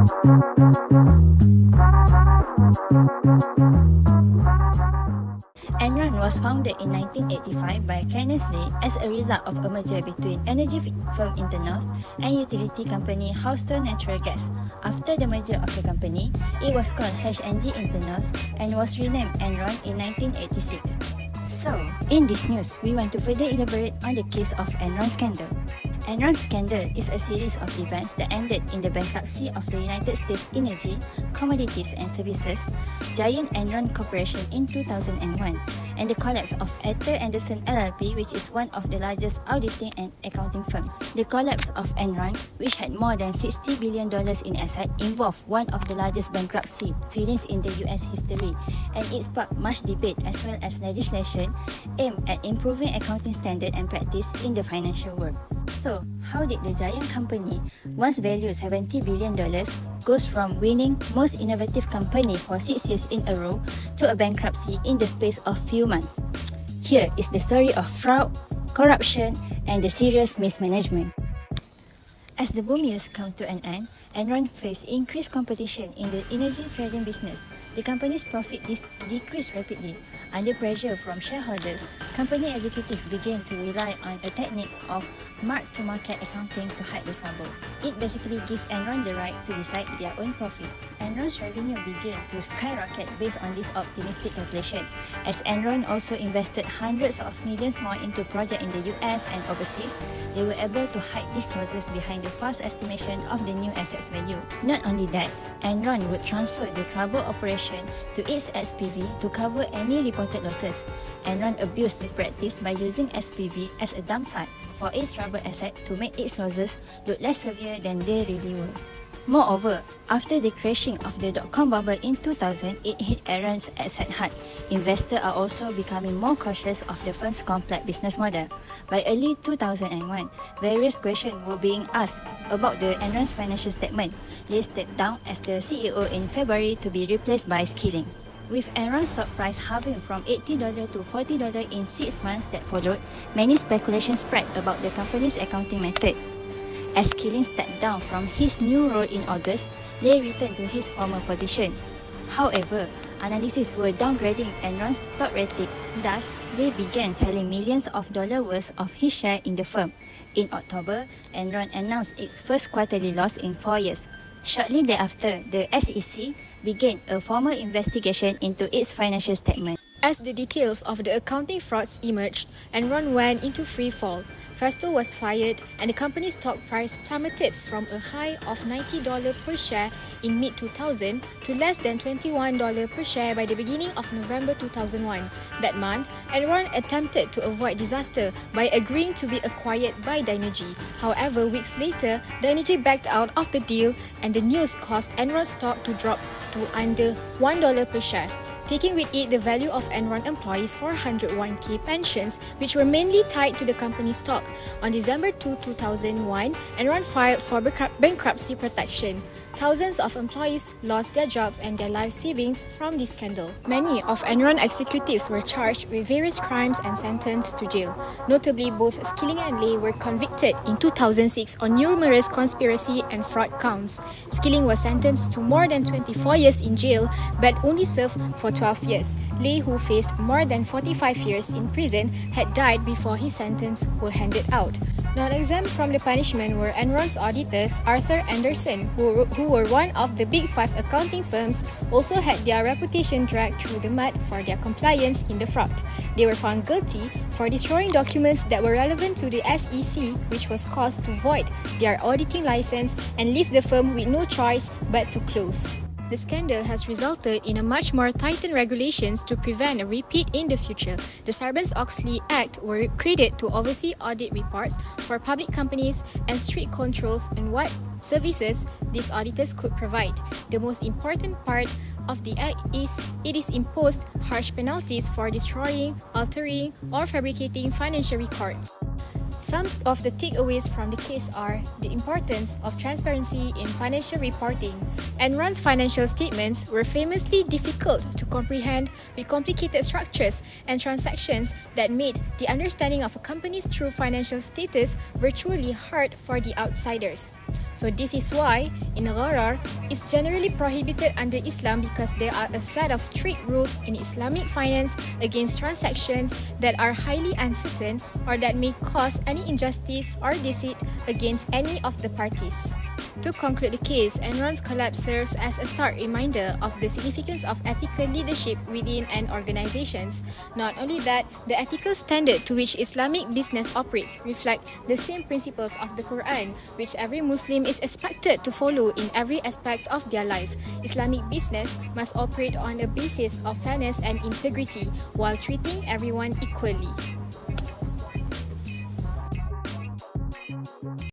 Enron was founded in 1985 by Kenneth Lay as a result of a merger between energy firm Internorth and utility company Houston Natural Gas. After the merger of the company, it was called HNG Internorth and was renamed Enron in 1986. So, in this news, we want to further elaborate on the case of Enron scandal. Enron scandal is a series of events that ended in the bankruptcy of the United States Energy, Commodities and Services giant Enron Corporation in 2001 and the collapse of Arthur Andersen LLP, which is one of the largest auditing and accounting firms. The collapse of Enron, which had more than $60 billion in assets, involved one of the largest bankruptcy filings in the US history, and it sparked much debate as well as legislation aimed at improving accounting standard and practice in the financial world. So, how did the giant company, once valued $70 billion, goes from winning most innovative company for 6 years in a row to a bankruptcy in the space of few months? Here is the story of fraud, corruption, and the serious mismanagement. As the boom years come to an end, Enron faced increased competition in the energy trading business. The company's profit decreased rapidly. Under pressure from shareholders, company executives began to rely on a technique of mark-to-market accounting to hide the troubles. It basically gives Enron the right to decide their own profit. Enron's revenue began to skyrocket based on this optimistic calculation. As Enron also invested hundreds of millions more into projects in the US and overseas, they were able to hide these losses behind the fast estimation of the new assets value. Not only that, Enron would transfer the troubled operation to its SPV to cover any reported losses. Enron abused the practice by using SPV as a dump site for its troubled asset to make its losses look less severe than they really were. Moreover, after the crashing of the dot-com bubble in 2000, it hit Enron's asset hard. Investors are also becoming more cautious of the firm's complex business model. By early 2001, various questions were being asked about the Enron's financial statement. They stepped down as the CEO in February to be replaced by Skilling. With Enron's stock price halving from $80 to $40 in 6 months that followed, many speculations spread about the company's accounting method. As Skilling stepped down from his new role in August, Lay returned to his former position. However, analysts were downgrading Enron's stock rating. Thus, Lay began selling millions of dollars worth of his share in the firm. In October, Enron announced its first quarterly loss in 4 years. Shortly thereafter, the SEC began a formal investigation into its financial statement. As the details of the accounting frauds emerged, Enron went into free fall. Festo was fired and the company's stock price plummeted from a high of $90 per share in mid-2000 to less than $21 per share by the beginning of November 2001. That month, Enron attempted to avoid disaster by agreeing to be acquired by Dynegy. However, weeks later, Dynegy backed out of the deal and the news caused Enron's stock to drop to under $1 per share, taking with it the value of Enron employees' 401k pensions, which were mainly tied to the company's stock. On December 2, 2001, Enron filed for bankruptcy protection. Thousands of employees lost their jobs and their life savings from this scandal. Many of Enron executives were charged with various crimes and sentenced to jail. Notably, both Skilling and Lay were convicted in 2006 on numerous conspiracy and fraud counts. Skilling was sentenced to more than 24 years in jail but only served for 12 years. Lay, who faced more than 45 years in prison, had died before his sentence was handed out. Not exempt from the punishment were Enron's auditors, Arthur Andersen, who were one of the big 5 accounting firms, also had their reputation dragged through the mud for their compliance in the fraud. They were found guilty for destroying documents that were relevant to the SEC, which was caused to void their auditing license and leave the firm with no choice but to close. The scandal has resulted in a much more tightened regulations to prevent a repeat in the future. The Sarbanes-Oxley Act were created to oversee audit reports for public companies and strict controls on what services these auditors could provide. The most important part of the Act is it is imposed harsh penalties for destroying, altering, or fabricating financial records. Some of the takeaways from the case are the importance of transparency in financial reporting. Enron's financial statements were famously difficult to comprehend with complicated structures and transactions that made the understanding of a company's true financial status virtually hard for the outsiders. So this is why in gharar is generally prohibited under Islam because there are a set of strict rules in Islamic finance against transactions that are highly uncertain or that may cause any injustice or deceit against any of the parties. To conclude the case, Enron's collapse serves as a stark reminder of the significance of ethical leadership within an organization. Not only that, the ethical standard to which Islamic business operates reflect the same principles of the Quran, which every Muslim is expected to follow in every aspect of their life. Islamic business must operate on a basis of fairness and integrity while treating everyone equally.